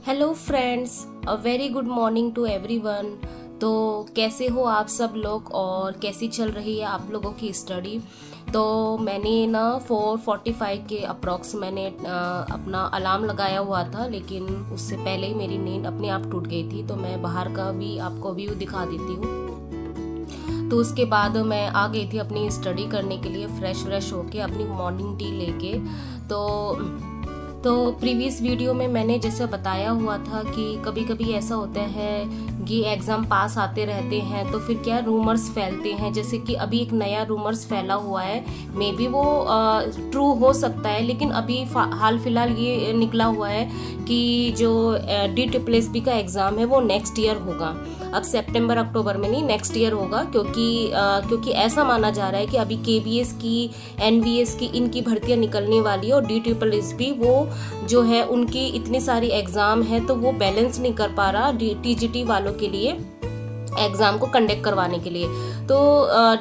Hello friends, a very good morning to everyone. तो कैसे हो आप सब लोग और कैसी चल रही है आप लोगों की स्टडी। तो मैंने ना 4:45 के अप्रॉक्स मैंने अपना अलार्म लगाया हुआ था, लेकिन उससे पहले ही मेरी नींद अपने आप टूट गई थी। तो मैं बाहर का भी आपको व्यू दिखा देती हूँ। तो उसके बाद मैं आ गई थी अपनी स्टडी करने के लिए फ्रेश होके अपनी मॉर्निंग टी लेके। तो प्रीवियस वीडियो में मैंने जैसे बताया हुआ था कि कभी कभी ऐसा होता है कि एग्ज़ाम पास आते रहते हैं तो फिर क्या रूमर्स फैलते हैं। जैसे कि अभी एक नया रूमर्स फैला हुआ है, मे बी वो ट्रू हो सकता है, लेकिन अभी हाल फिलहाल ये निकला हुआ है कि जो DSSB का एग्ज़ाम है वो नेक्स्ट ईयर होगा। अब सितंबर अक्टूबर में नहीं, नेक्स्ट ईयर होगा, क्योंकि ऐसा माना जा रहा है कि अभी KBS की, NVS की, इनकी भर्तियां निकलने वाली है और DSSB वो जो है उनकी इतनी सारी एग्ज़ाम है तो वो बैलेंस नहीं कर पा रहा TGT वालों के लिए एग्ज़ाम को कंडक्ट करवाने के लिए। तो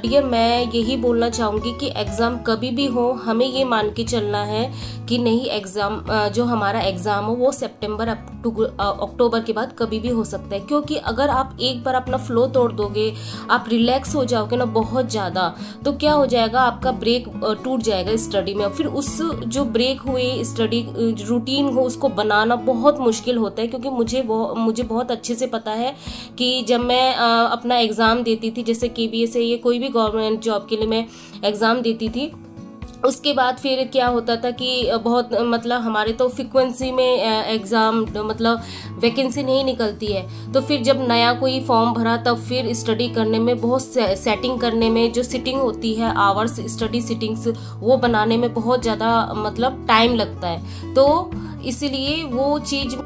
डियर, मैं यही बोलना चाहूँगी कि एग्ज़ाम कभी भी हो हमें ये मान के चलना है कि नहीं, एग्ज़ाम जो हमारा एग्ज़ाम हो वो सितंबर अक्टूबर के बाद कभी भी हो सकता है। क्योंकि अगर आप एक बार अपना फ्लो तोड़ दोगे, आप रिलैक्स हो जाओगे ना बहुत ज़्यादा, तो क्या हो जाएगा, आपका ब्रेक टूट जाएगा स्टडी में। फिर उस जो ब्रेक हुए स्टडी रूटीन हो उसको बनाना बहुत मुश्किल होता है। क्योंकि मुझे बहुत अच्छे से पता है कि जब मैं अपना एग्ज़ाम देती थी, जैसे KBS है, ये कोई भी गवर्नमेंट जॉब के लिए मैं एग्ज़ाम देती थी, उसके बाद फिर क्या होता था कि बहुत मतलब हमारे तो फ्रिक्वेंसी में एग्ज़ाम मतलब वैकेंसी नहीं निकलती है। तो फिर जब नया कोई फॉर्म भरा तब फिर स्टडी करने में, बहुत सेटिंग करने में, जो सिटिंग होती है आवर्स स्टडी सिटिंग्स वो बनाने में बहुत ज़्यादा मतलब टाइम लगता है। तो इसलिए वो चीज़,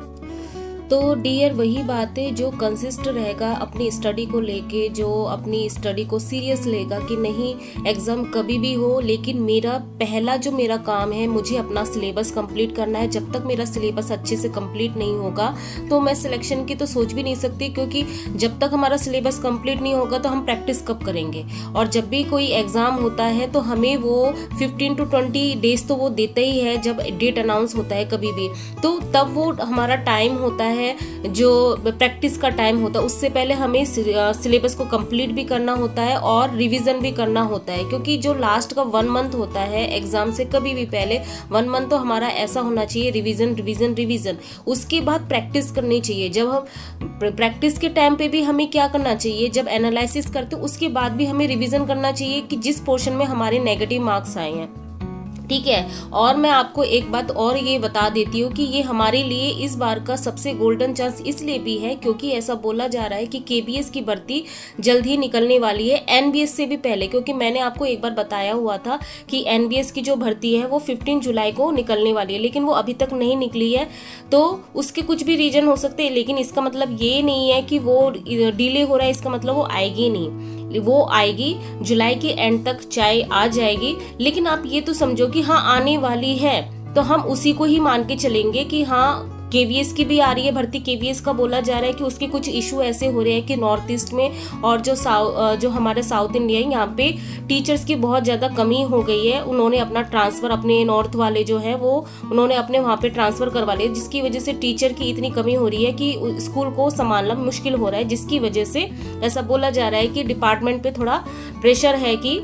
तो डियर वही बात है, जो कंसिस्ट रहेगा अपनी स्टडी को लेके, जो अपनी स्टडी को सीरियस लेगा कि नहीं एग्ज़ाम कभी भी हो, लेकिन मेरा काम है, मुझे अपना सिलेबस कंप्लीट करना है। जब तक मेरा सिलेबस अच्छे से कंप्लीट नहीं होगा तो मैं सिलेक्शन की तो सोच भी नहीं सकती, क्योंकि जब तक हमारा सिलेबस कंप्लीट नहीं होगा तो हम प्रैक्टिस कब करेंगे। और जब भी कोई एग्ज़ाम होता है तो हमें वो 15 to 20 डेज तो वो देता ही है, जब डेट अनाउंस होता है कभी भी, तो तब वो हमारा टाइम होता है जो प्रैक्टिस का टाइम होता है। उससे पहले हमें सिलेबस को कंप्लीट भी करना होता है और रिवीजन भी करना होता है। क्योंकि जो लास्ट का 1 मंथ होता है एग्जाम से कभी भी पहले 1 मंथ तो हमारा ऐसा होना चाहिए, रिवीजन। उसके बाद प्रैक्टिस करनी चाहिए। जब हम प्रैक्टिस के टाइम पे भी हमें क्या करना चाहिए, जब एनालिसिस करते उसके बाद भी हमें रिवीजन करना चाहिए कि जिस पोर्शन में हमारे नेगेटिव मार्क्स आए हैं, ठीक है। और मैं आपको एक बात और ये बता देती हूँ कि ये हमारे लिए इस बार का सबसे गोल्डन चांस इसलिए भी है क्योंकि ऐसा बोला जा रहा है कि KBS की भर्ती जल्द ही निकलने वाली है, NBS से भी पहले। क्योंकि मैंने आपको एक बार बताया हुआ था कि NBS की जो भर्ती है वो 15 जुलाई को निकलने वाली है, लेकिन वो अभी तक नहीं निकली है। तो उसके कुछ भी रीजन हो सकते हैं, लेकिन इसका मतलब ये नहीं है कि वो डिले हो रहा है, इसका मतलब वो आएगी नहीं, वो आएगी जुलाई के एंड तक चाहे आ जाएगी। लेकिन आप ये तो समझो कि हाँ आने वाली है, तो हम उसी को ही मान के चलेंगे कि हाँ KBS की भी आ रही है भर्ती। KBS का बोला जा रहा है कि उसके कुछ इशू ऐसे हो रहे हैं कि नॉर्थ ईस्ट में और जो हमारे साउथ इंडिया है यहाँ पे टीचर्स की बहुत ज़्यादा कमी हो गई है। उन्होंने अपना ट्रांसफ़र, अपने नॉर्थ वाले जो है वो उन्होंने अपने वहाँ पे ट्रांसफ़र करवा लिया, जिसकी वजह से टीचर की इतनी कमी हो रही है कि स्कूल को संभालना मुश्किल हो रहा है। जिसकी वजह से ऐसा बोला जा रहा है कि डिपार्टमेंट पर थोड़ा प्रेशर है कि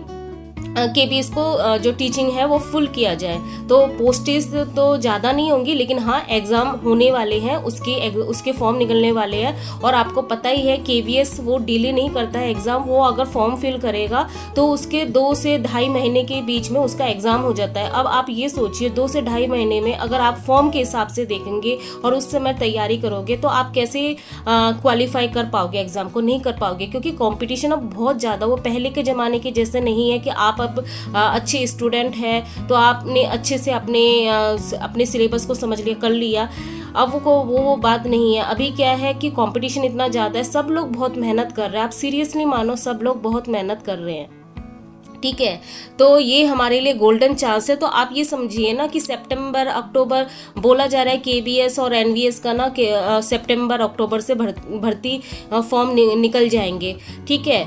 KBS को जो टीचिंग है वो फुल किया जाए। तो पोस्टेज तो ज़्यादा नहीं होंगी, लेकिन हाँ एग्ज़ाम होने वाले हैं, उसके फॉर्म निकलने वाले हैं। और आपको पता ही है KBS वो डिले नहीं करता है एग्ज़ाम। वो अगर फॉर्म फिल करेगा तो उसके 2 से 2.5 महीने के बीच में उसका एग्ज़ाम हो जाता है। अब आप ये सोचिए 2 से 2.5 महीने में अगर आप फॉर्म के हिसाब से देखेंगे और उस समय तैयारी करोगे तो आप कैसे क्वालिफाई कर पाओगे एग्ज़ाम को? नहीं कर पाओगे, क्योंकि कॉम्पिटिशन अब बहुत ज़्यादा, वो पहले के ज़माने के जैसे नहीं है कि आप अब अच्छे स्टूडेंट हैं तो आपने अच्छे से अपने सिलेबस को समझ लिया, कर लिया। अब वो बात नहीं है। अभी क्या है कि कंपटीशन इतना ज़्यादा है, सब लोग बहुत मेहनत कर रहे हैं। आप सीरियसली मानो, सब लोग बहुत मेहनत कर रहे हैं, ठीक है। तो ये हमारे लिए गोल्डन चांस है। तो आप ये समझिए ना कि सितंबर अक्टूबर बोला जा रहा है KBS और NVS का ना कि सितंबर अक्टूबर से भर्ती फॉर्म निकल जाएंगे, ठीक है।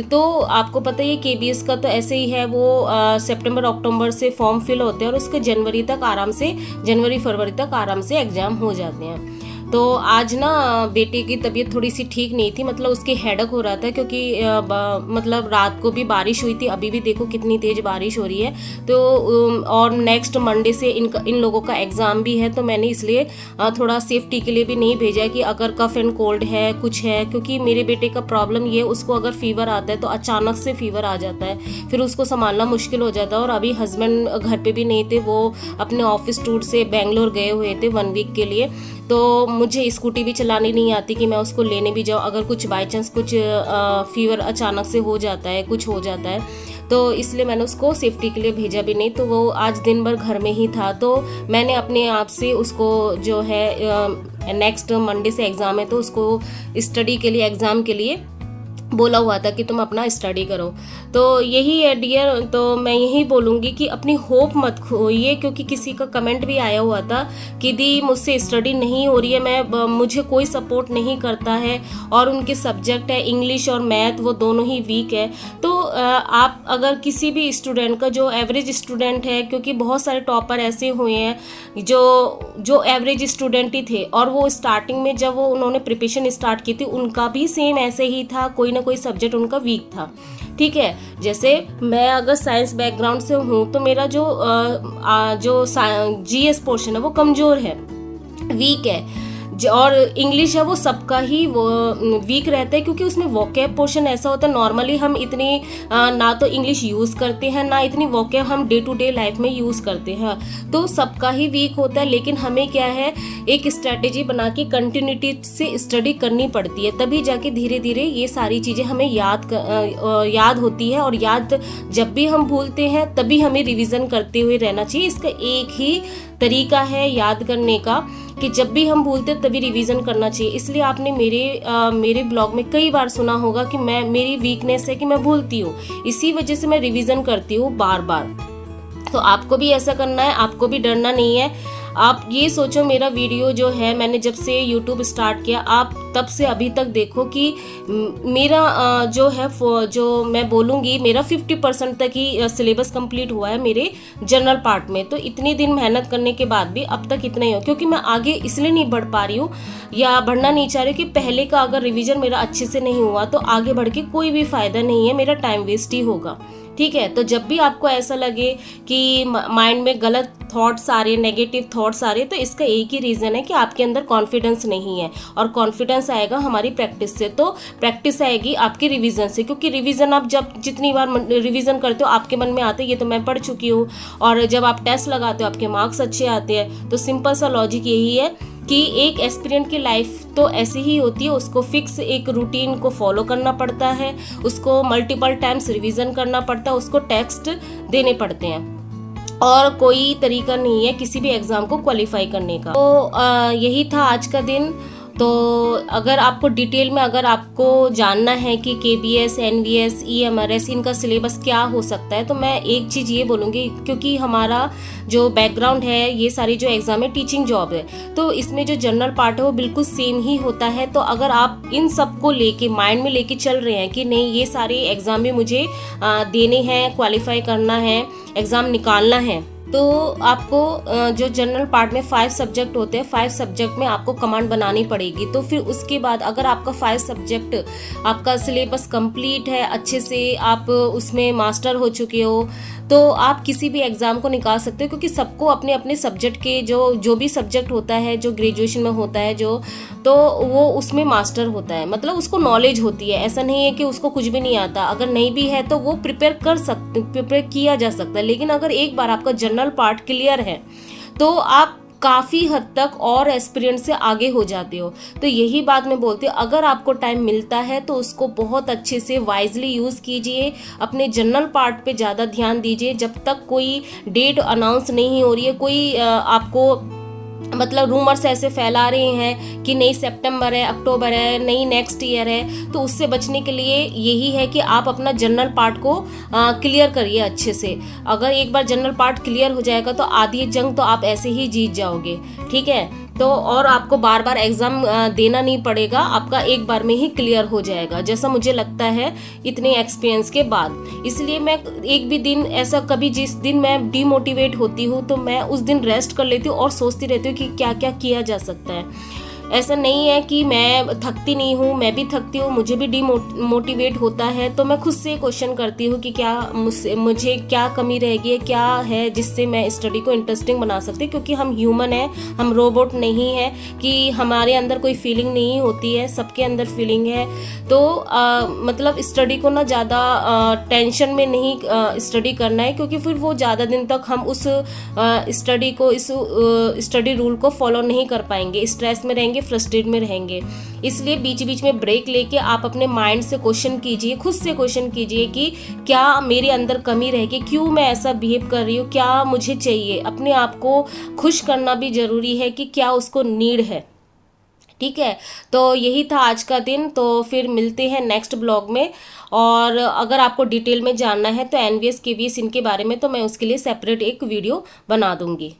तो आपको पता है KBS का तो ऐसे ही है, वो सितंबर अक्टूबर से फॉर्म फिल होते हैं और उसके जनवरी फरवरी तक आराम से एग्जाम हो जाते हैं। तो आज ना बेटे की तबीयत थोड़ी सी ठीक नहीं थी, मतलब उसकी हेडेक हो रहा था क्योंकि मतलब रात को भी बारिश हुई थी, अभी भी देखो कितनी तेज़ बारिश हो रही है। तो और नेक्स्ट मंडे से इन लोगों का एग्ज़ाम भी है, तो मैंने इसलिए थोड़ा सेफ्टी के लिए भी नहीं भेजा है कि अगर कफ एंड कोल्ड है कुछ है, क्योंकि मेरे बेटे का प्रॉब्लम ये, उसको अगर फीवर आता है तो अचानक से फीवर आ जाता है, फिर उसको संभालना मुश्किल हो जाता है। और अभी हस्बैंड घर पे भी नहीं थे, वो अपने ऑफिस टूर से बेंगलोर गए हुए थे 1 वीक के लिए। तो मुझे स्कूटी भी चलानी नहीं आती कि मैं उसको लेने भी जाऊँ, अगर कुछ बाई चांस कुछ फीवर अचानक से हो जाता है, कुछ हो जाता है, तो इसलिए मैंने उसको सेफ्टी के लिए भेजा भी नहीं। तो वो आज दिन भर घर में ही था, तो मैंने अपने आप से उसको जो है नेक्स्ट मंडे से एग्ज़ाम है तो उसको स्टडी के लिए, एग्ज़ाम के लिए बोला हुआ था कि तुम अपना स्टडी करो। तो यही है डियर, तो मैं यही बोलूँगी कि अपनी होप मत खोइए, क्योंकि किसी का कमेंट भी आया हुआ था कि दी मुझसे स्टडी नहीं हो रही है, मुझे कोई सपोर्ट नहीं करता है, और उनके सब्जेक्ट है इंग्लिश और मैथ, वो दोनों ही वीक है। तो आप अगर किसी भी स्टूडेंट का जो एवरेज स्टूडेंट है, क्योंकि बहुत सारे टॉपर ऐसे हुए हैं जो एवरेज स्टूडेंट ही थे, और वो स्टार्टिंग में जब वो उन्होंने प्रिपरेशन स्टार्ट की थी उनका भी सेम ऐसे ही था, कोई ना कोई सब्जेक्ट उनका वीक था। ठीक है, जैसे मैं अगर साइंस बैकग्राउंड से हूँ तो मेरा जो जीएस पोर्शन है वो कमज़ोर है, वीक है, और इंग्लिश है वो सबका ही वो वीक रहता है, क्योंकि उसमें वोकैब पोर्शन ऐसा होता है, नॉर्मली हम इतनी ना तो इंग्लिश यूज़ करते हैं, ना इतनी वोकैब हम डे टू डे लाइफ में यूज़ करते हैं, तो सबका ही वीक होता है। लेकिन हमें क्या है, एक स्ट्रैटेजी बना के कंटिन्यूटी से स्टडी करनी पड़ती है, तभी जाके धीरे धीरे ये सारी चीज़ें हमें याद होती है, और याद जब भी हम भूलते हैं तभी हमें रिविज़न करते हुए रहना चाहिए। इसका एक ही तरीका है याद करने का कि जब भी हम भूलते तभी रिवीजन करना चाहिए। इसलिए आपने मेरे ब्लॉग में कई बार सुना होगा कि मेरी वीकनेस है कि मैं भूलती हूँ, इसी वजह से मैं रिवीजन करती हूँ बार बार। तो आपको भी ऐसा करना है, आपको भी डरना नहीं है। आप ये सोचो, मेरा वीडियो जो है मैंने जब से YouTube स्टार्ट किया, आप तब से अभी तक देखो कि मेरा जो मैं बोलूँगी मेरा 50% तक ही सिलेबस कंप्लीट हुआ है मेरे जनरल पार्ट में। तो इतनी दिन मेहनत करने के बाद भी अब तक इतना ही हो, क्योंकि मैं आगे इसलिए नहीं बढ़ पा रही हूँ या बढ़ना नहीं चाह रही कि पहले का अगर रिवीजन मेरा अच्छे से नहीं हुआ तो आगे बढ़ के कोई भी फ़ायदा नहीं है, मेरा टाइम वेस्ट ही होगा। ठीक है, तो जब भी आपको ऐसा लगे कि माइंड में गलत थॉट्स आ रहे, नेगेटिव थॉट्स आ रहे, तो इसका एक ही रीज़न है कि आपके अंदर कॉन्फिडेंस नहीं है, और कॉन्फिडेंस आएगा हमारी प्रैक्टिस से। तो प्रैक्टिस आएगी आपके रिवीजन से, क्योंकि रिवीजन आप जब जितनी बार रिवीजन करते हो आपके मन में आते हैं ये तो मैं पढ़ चुकी हूँ, और जब आप टेस्ट लगाते हो आपके मार्क्स अच्छे आते हैं। तो सिंपल सा लॉजिक यही है कि एक एस्पिरेंट की लाइफ तो ऐसी ही होती है, उसको फिक्स एक रूटीन को फॉलो करना पड़ता है, उसको मल्टीपल टाइम्स रिवीजन करना पड़ता है, उसको टेक्स्ट देने पड़ते हैं, और कोई तरीका नहीं है किसी भी एग्ज़ाम को क्वालिफाई करने का। तो यही था आज का दिन। तो अगर आपको डिटेल में अगर आपको जानना है कि KBS, NVS, EMRS इनका सिलेबस क्या हो सकता है, तो मैं एक चीज़ ये बोलूँगी, क्योंकि हमारा जो बैकग्राउंड है ये सारी जो एग्ज़ाम है टीचिंग जॉब है, तो इसमें जो जनरल पार्ट है वो बिल्कुल सेम ही होता है। तो अगर आप इन सबको लेके माइंड में लेके चल रहे हैं कि नहीं ये सारे एग्ज़ाम भी मुझे देने हैं, क्वालिफाई करना है, एग्ज़ाम निकालना है, तो आपको जो जनरल पार्ट में 5 सब्जेक्ट होते हैं, 5 सब्जेक्ट में आपको कमांड बनानी पड़ेगी। तो फिर उसके बाद अगर आपका 5 सब्जेक्ट आपका सिलेबस कंप्लीट है, अच्छे से आप उसमें मास्टर हो चुके हो, तो आप किसी भी एग्ज़ाम को निकाल सकते हो, क्योंकि सबको अपने अपने सब्जेक्ट के जो भी सब्जेक्ट होता है, जो ग्रेजुएशन में होता है तो वो उसमें मास्टर होता है, मतलब उसको नॉलेज होती है। ऐसा नहीं है कि उसको कुछ भी नहीं आता, अगर नहीं भी है तो वो प्रिपेयर किया जा सकता है। लेकिन अगर एक बार आपका जनरल पार्ट क्लियर है तो आप काफ़ी हद तक और एक्सपीरियंस से आगे हो जाते हो। तो यही बात मैं बोलती हूँ, अगर आपको टाइम मिलता है तो उसको बहुत अच्छे से वाइजली यूज़ कीजिए, अपने जनरल पार्ट पे ज़्यादा ध्यान दीजिए। जब तक कोई डेट अनाउंस नहीं हो रही है, कोई आपको मतलब रूमर्स ऐसे फैला रहे हैं कि नहीं सितंबर है, अक्टूबर है, नहीं नेक्स्ट ईयर है, तो उससे बचने के लिए यही है कि आप अपना जनरल पार्ट को क्लियर करिए अच्छे से। अगर एक बार जनरल पार्ट क्लियर हो जाएगा तो आधी जंग तो आप ऐसे ही जीत जाओगे। ठीक है, तो और आपको बार बार एग्ज़ाम देना नहीं पड़ेगा, आपका एक बार में ही क्लियर हो जाएगा, जैसा मुझे लगता है इतने एक्सपीरियंस के बाद। इसलिए मैं एक भी दिन ऐसा कभी जिस दिन मैं डीमोटिवेट होती हूँ तो मैं उस दिन रेस्ट कर लेती हूँ और सोचती रहती हूँ कि क्या क्या किया जा सकता है। ऐसा नहीं है कि मैं थकती नहीं हूँ, मैं भी थकती हूँ, मुझे भी डीमोटिवेट होता है, तो मैं खुद से क्वेश्चन करती हूँ कि क्या मुझे क्या कमी रहेगी, क्या है जिससे मैं स्टडी को इंटरेस्टिंग बना सकती हूँ, क्योंकि हम ह्यूमन हैं, हम रोबोट नहीं है कि हमारे अंदर कोई फीलिंग नहीं होती है, सबके अंदर फीलिंग है। तो मतलब स्टडी को ना ज़्यादा टेंशन में नहीं स्टडी करना है, क्योंकि फिर वो ज़्यादा दिन तक हम उस स्टडी को, इस स्टडी रूल को फॉलो नहीं कर पाएंगे, स्ट्रेस में रहेंगे, फ्रस्ट्रेट में रहेंगे। इसलिए बीच बीच में ब्रेक लेके आप अपने माइंड से क्वेश्चन कीजिए, खुद से क्वेश्चन कीजिए कि क्या मेरे अंदर कमी रहेगी, क्यों मैं ऐसा बिहेव कर रही हूँ, क्या मुझे चाहिए। अपने आप को खुश करना भी जरूरी है कि क्या उसको नीड है। ठीक है, तो यही था आज का दिन। तो फिर मिलते हैं नेक्स्ट ब्लॉग में। और अगर आपको डिटेल में जानना है तो NVS KVS इनके बारे में, तो मैं उसके लिए सेपरेट एक वीडियो बना दूंगी।